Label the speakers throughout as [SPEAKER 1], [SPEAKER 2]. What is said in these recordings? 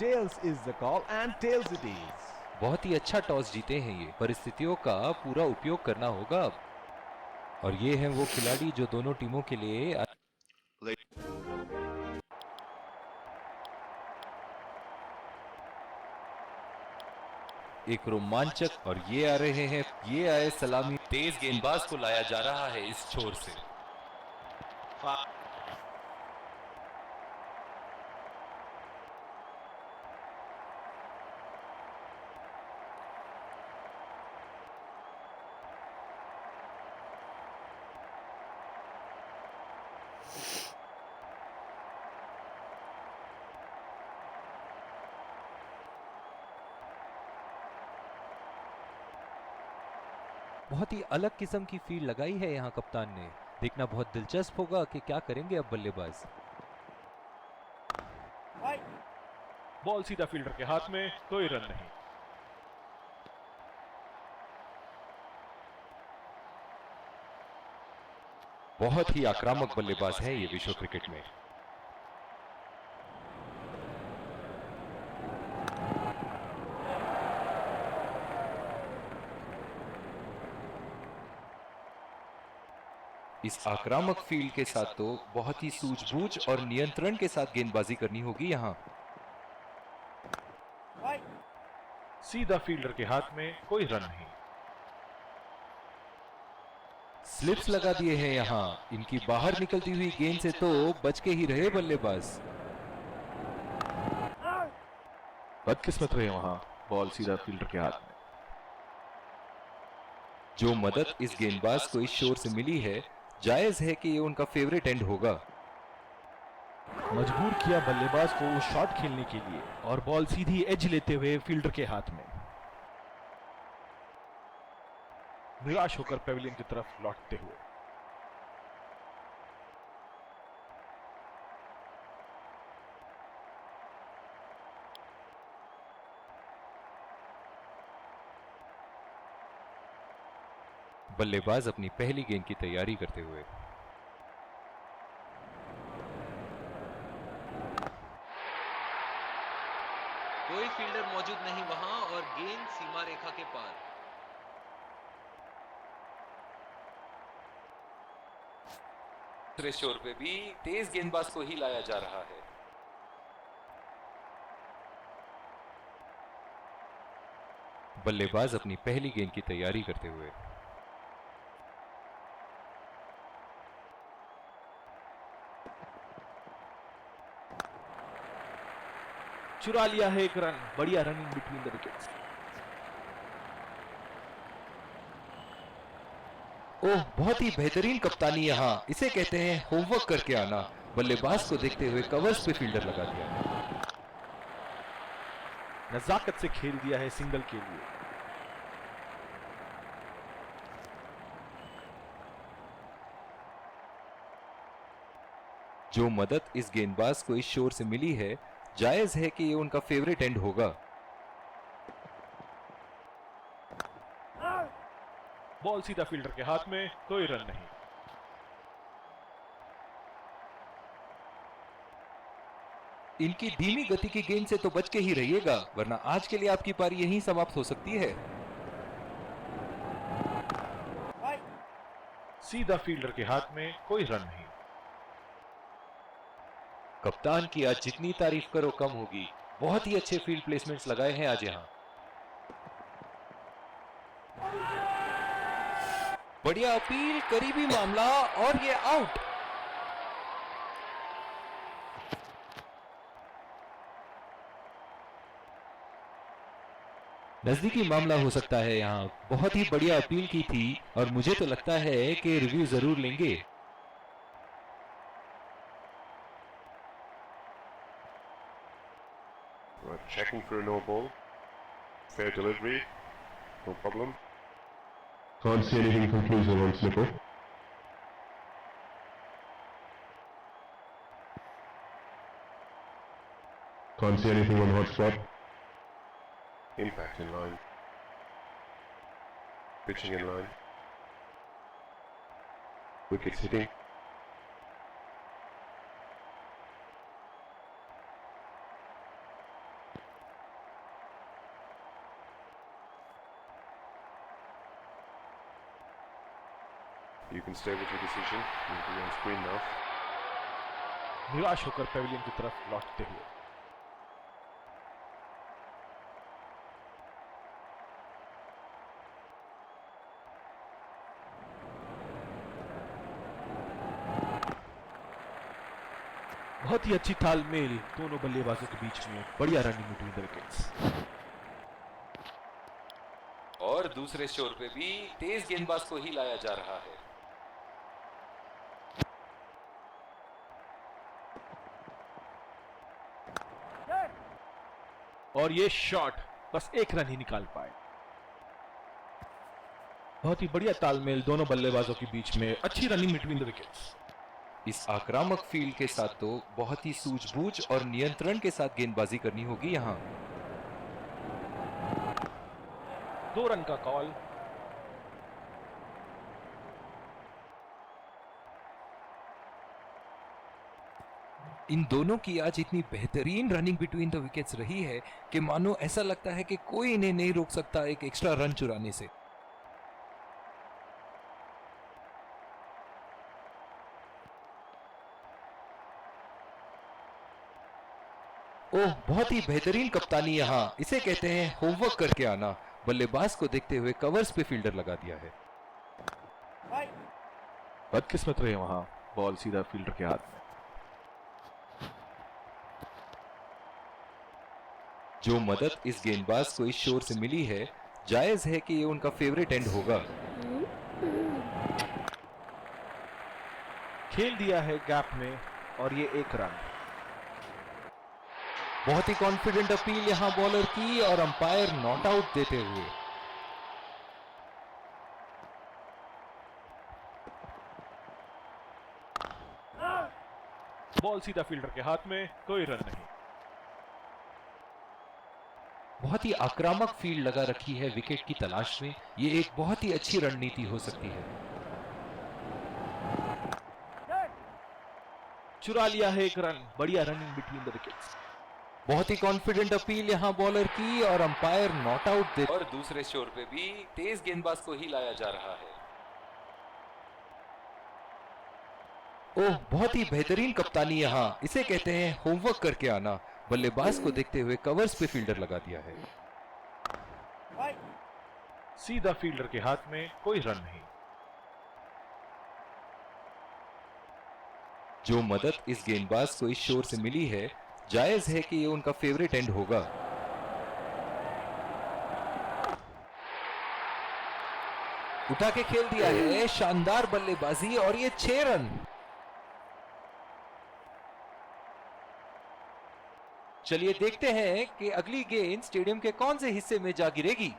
[SPEAKER 1] Tails is the call and tails it is.
[SPEAKER 2] बहुत ही अच्छा toss जीते हैं ये। परिस्थितियों का पूरा उपयोग करना होगा अब। और ये हैं वो खिलाड़ी जो दोनों टीमों के लिए एक रोमांचक। और ये आ रहे हैं, ये आए सलामी। तेज गेंदबाज को लाया जा रहा है इस छोर से। बहुत ही अलग किस्म की फील्ड लगाई है यहाँ कप्तान ने। देखना बहुत दिलचस्प होगा कि क्या करेंगे अब बल्लेबाज।
[SPEAKER 3] बॉल सीधा फील्डर के हाथ में, कोई रन नहीं।
[SPEAKER 2] बहुत ही आक्रामक बल्लेबाज है ये विश्व क्रिकेट में। इस आक्रामक फील्ड के साथ तो बहुत ही सूझबूझ और नियंत्रण के साथ गेंदबाजी करनी होगी यहाँ।
[SPEAKER 3] सीधा फील्डर के हाथ में, कोई रन नहीं।
[SPEAKER 2] स्लिप्स लगा दिए हैं यहाँ। इनकी बाहर निकलती हुई गेंद से तो बच के ही रहे बल्लेबाज।
[SPEAKER 3] बदकिस्मत रहे वहां, बॉल सीधा फील्डर के हाथ में।
[SPEAKER 2] जो मदद इस गेंदबाज को इस शोर से मिली है, जायज है कि ये उनका फेवरेट एंड होगा।
[SPEAKER 3] मजबूर किया बल्लेबाज को शॉट खेलने के लिए और बॉल सीधी एज लेते हुए फील्डर के हाथ में। निराश होकर पेविलियन की तरफ लौटते हुए।
[SPEAKER 2] बल्लेबाज अपनी पहली गेंद की तैयारी करते हुए।
[SPEAKER 4] कोई फील्डर मौजूद नहीं वहां और गेंद सीमा रेखा के पार।
[SPEAKER 2] दूसरे शोर पे भी तेज गेंदबाज को ही लाया जा रहा है। बल्लेबाज अपनी पहली गेंद की तैयारी करते हुए।
[SPEAKER 3] चुरा लिया है एक रन। बढ़िया रनिंग बिटवीन द विकेट्स।
[SPEAKER 2] ओह, बहुत ही बेहतरीन कप्तानी यहाँ। इसे कहते हैं होमवर्क करके आना। बल्लेबाज को देखते हुए कवर्स पे फील्डर लगा दिया।
[SPEAKER 3] नजाकत से खेल दिया है सिंगल के लिए।
[SPEAKER 2] जो मदद इस गेंदबाज को इस शोर से मिली है, जायज है कि ये उनका फेवरेट एंड होगा।
[SPEAKER 3] बॉल सीधा फील्डर के हाथ में, कोई रन नहीं।
[SPEAKER 2] इनकी धीमी गति की गेंद से तो बच के ही रहिएगा, वरना आज के लिए आपकी पारी यहीं समाप्त हो सकती है।
[SPEAKER 3] सीधा फील्डर के हाथ में, कोई रन नहीं।
[SPEAKER 2] कप्तान की आज जितनी तारीफ करो कम होगी। बहुत ही अच्छे फील्ड प्लेसमेंट्स लगाए हैं आज यहाँ। बढ़िया अपील, करीबी मामला और ये आउट। नजदीकी मामला हो सकता है यहाँ। बहुत ही बढ़िया अपील की थी और मुझे तो लगता है कि रिव्यू जरूर लेंगे।
[SPEAKER 5] We're checking for a no ball. Fair delivery. No problem. Can't see anything conclusive on slipper. Can't see anything on hot spot. Impact in line. Pitching in line. Wickets hitting. You can stay with your decision. You'll be on screen now.
[SPEAKER 3] निराश होकर Pavilion की तरफ लौटते हुए। बहुत ही अच्छी तालमेल दोनों बल्लेबाजों के बीच में, बढ़िया रनिंग बिटवीन द विकेट्स।
[SPEAKER 2] और दूसरे शोर पे भी तेज गेंदबाज को ही लाया जा रहा है।
[SPEAKER 3] और ये शॉट बस एक रन ही निकाल पाए। बहुत ही बढ़िया तालमेल दोनों बल्लेबाजों के बीच में, अच्छी रनिंग बिटवीन द विकेट्स।
[SPEAKER 2] इस आक्रामक फील्ड के साथ तो बहुत ही सूझबूझ और नियंत्रण के साथ गेंदबाजी करनी होगी यहाँ।
[SPEAKER 3] 2 रन का कॉल।
[SPEAKER 2] इन दोनों की आज इतनी बेहतरीन रनिंग बिटवीन द विकेट्स रही है कि मानो ऐसा लगता है कि कोई इन्हें नहीं रोक सकता एक एक्स्ट्रा रन चुराने से। ओह, बहुत ही बेहतरीन कप्तानी यहाँ, इसे कहते हैं होमवर्क करके आना। बल्लेबाज को देखते हुए कवर्स पे फील्डर लगा दिया है।
[SPEAKER 3] बदकिस्मत रहे वहां, बॉल सीधा फील्डर के हाथ में।
[SPEAKER 2] जो मदद इस गेंदबाज को इस शोर से मिली है, जायज है कि ये उनका फेवरेट एंड होगा।
[SPEAKER 3] खेल दिया है गैप में और ये 1 रन।
[SPEAKER 2] बहुत ही कॉन्फिडेंट अपील यहां बॉलर की और अंपायर नॉट आउट देते हुए।
[SPEAKER 3] बॉल सीधा फील्डर के हाथ में, कोई रन नहीं।
[SPEAKER 2] बहुत ही आक्रामक फील्ड लगा रखी है विकेट की तलाश में। ये एक बहुत ही अच्छी रणनीति हो सकती है।
[SPEAKER 3] चुरा लिया है 1 रन, बढ़िया रनिंग बिटवीन द विकेट्स।
[SPEAKER 2] बहुत ही कॉन्फिडेंट अपील यहां बॉलर की और अंपायर नॉट आउट दे। और दूसरे शोर पे भी तेज गेंदबाज को ही लाया जा रहा है। ओह, बहुत ही बेहतरीन कप्तानी यहाँ, इसे कहते हैं होमवर्क करके आना। बल्लेबाज को देखते हुए कवर्स पे फील्डर लगा दिया है।
[SPEAKER 3] सीधा फील्डर के हाथ में, कोई रन नहीं।
[SPEAKER 2] जो मदद इस गेंदबाज को इस शोर से मिली है, जायज है कि ये उनका फेवरेट एंड होगा। उठा के खेल दिया है, शानदार बल्लेबाजी और ये 6 रन। चलिए देखते हैं कि अगली गेंद स्टेडियम के कौन से हिस्से में जा गिरेगी।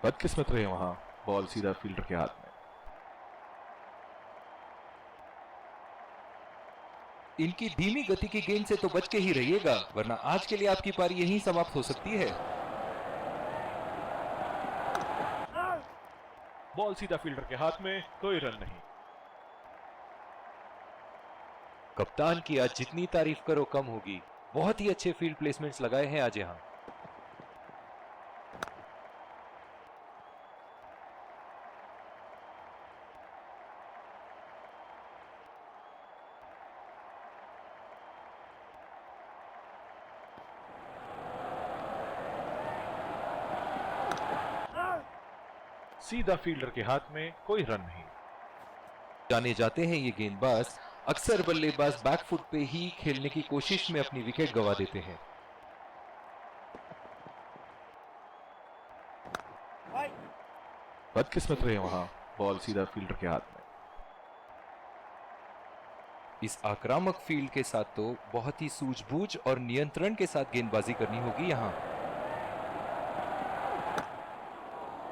[SPEAKER 3] बदकिस्मत रहे वहां, बॉल सीधा फील्डर के हाथ में।
[SPEAKER 2] इनकी धीमी गति की गेंद से तो बच के ही रहिएगा, वरना आज के लिए आपकी पारी यहीं समाप्त हो सकती है।
[SPEAKER 3] बॉल सीधा फील्डर के हाथ में, कोई रन नहीं।
[SPEAKER 2] कप्तान की आज जितनी तारीफ करो कम होगी। बहुत ही अच्छे फील्ड प्लेसमेंट्स लगाए हैं आज यहां।
[SPEAKER 3] सीधा फील्डर के हाथ में, कोई रन नहीं।
[SPEAKER 2] जाने जाते हैं ये गेंदबाज अक्सर बल्लेबाज बैकफुट पे ही खेलने की कोशिश में अपनी विकेट गंवा देते हैं।
[SPEAKER 3] बदकिस्मत रहे वहां, बॉल सीधा फील्डर के हाथ में।
[SPEAKER 2] इस आक्रामक फील्ड के साथ तो बहुत ही सूझबूझ और नियंत्रण के साथ गेंदबाजी करनी होगी यहां।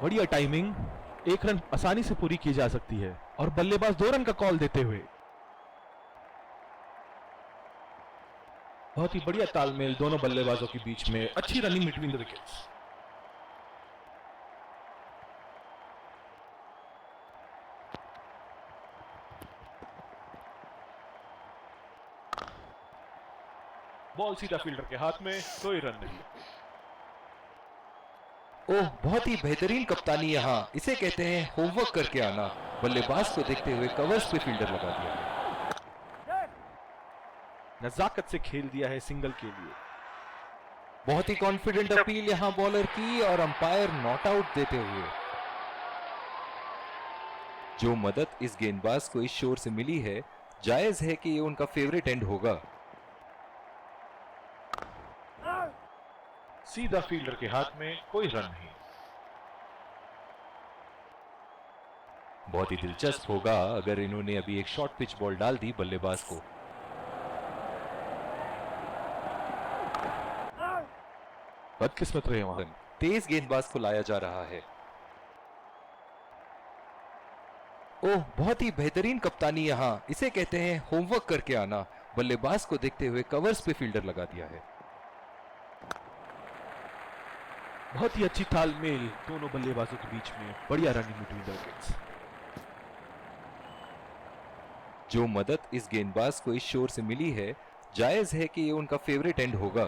[SPEAKER 3] बढ़िया टाइमिंग, 1 रन आसानी से पूरी की जा सकती है और बल्लेबाज 2 रन का कॉल देते हुए। बहुत ही बढ़िया तालमेल दोनों बल्लेबाजों के बीच में, अच्छी running between the wickets. Ball सीधा फील्डर के हाथ में, कोई रन नहीं।
[SPEAKER 2] ओह, बहुत ही बेहतरीन कप्तानी यहाँ, इसे कहते हैं होमवर्क करके आना। बल्लेबाज को देखते हुए कवर्स पे फील्डर लगा दिया।
[SPEAKER 3] नजाकत से खेल दिया है सिंगल के लिए।
[SPEAKER 2] बहुत ही कॉन्फिडेंट अपील यहाँ बॉलर की और अंपायर नॉट आउट देते हुए। जो मदद इस गेंदबाज को इस शोर से मिली है, जायज है कि ये उनका फेवरेट एंड होगा।
[SPEAKER 3] सीधा फील्डर के हाथ में, कोई रन नहीं।
[SPEAKER 2] बहुत ही दिलचस्प होगा अगर इन्होंने अभी एक शॉर्ट पिच बॉल डाल दी बल्लेबाज को।
[SPEAKER 3] बदकिस्मत रहे वहां।
[SPEAKER 2] तेज गेंदबाज को लाया जा रहा है। ओह, बहुत ही बेहतरीन कप्तानी यहाँ, इसे कहते हैं होमवर्क करके आना। बल्लेबाज को देखते हुए कवर्स पे फील्डर लगा दिया है।
[SPEAKER 3] बहुत ही अच्छी तालमेल दोनों बल्लेबाजों के बीच में, बढ़िया रनिंग बिटवीन द विकेट्स।
[SPEAKER 2] जो मदद इस गेंदबाज को इस शोर से मिली है, जायज है कि ये उनका फेवरेट एंड होगा।